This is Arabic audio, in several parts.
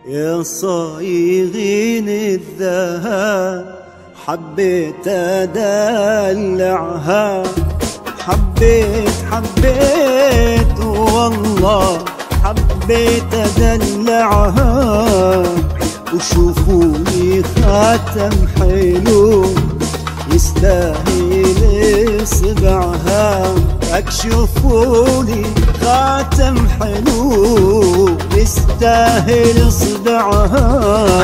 يا صايغين الذهب حبيت أدلعها، حبيت والله حبيت أدلعها. وشوفوني خاتم حلو يستاهل إصبعها، اكشفولي خاتم حلو يستاهل إصبعها.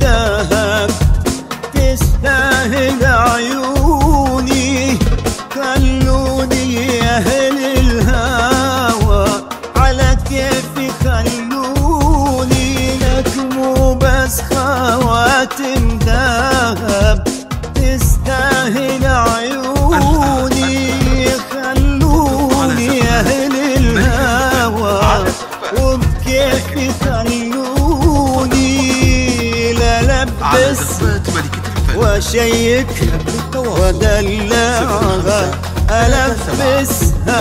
ذهب تستاهل عيوني، خلوني أهل الهوى على كيفي، خلوني لك مو بس خواتم ذهب تستاهل عيوني، خلوني أهل الهوى وبكيفي خلوني للبس وشيك ودلعها، ألبسها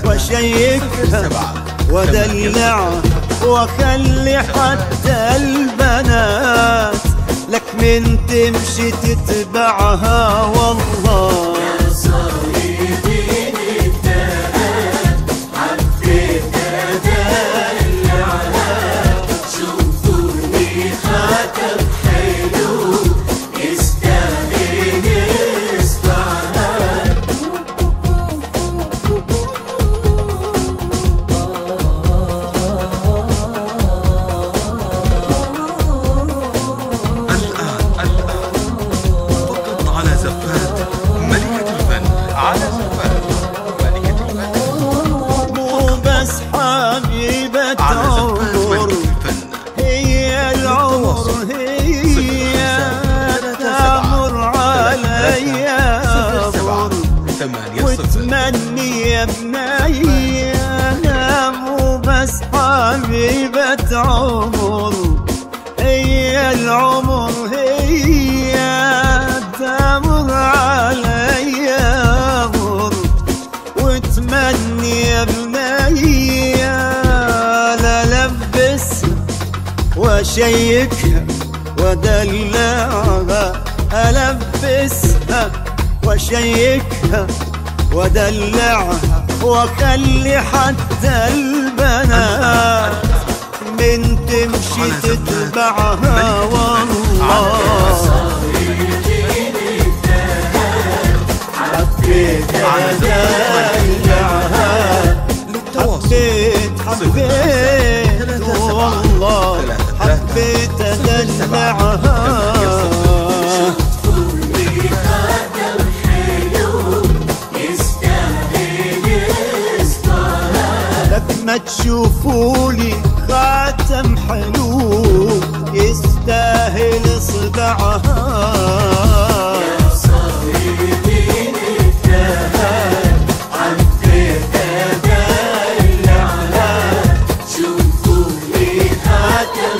وشيكها ودلعها، وخلي حتى البنات لك من تمشي تتبعها. والله هي العمر هي تمر علي وتمني يا بني، انا مو بس حبيبة عمر، هي العمر هي تمر علي وتمني يا بني وشيكها ودلعها، ألبسها وشيكها ودلعها، وخلي حتى البنات من تمشي تتبعها. والله حبيت أدلعها، حبيت والله حبيت أدلعها. لك ما تشوفولي خاتم حلو يستاهل إصبعها. شوفوني خاتم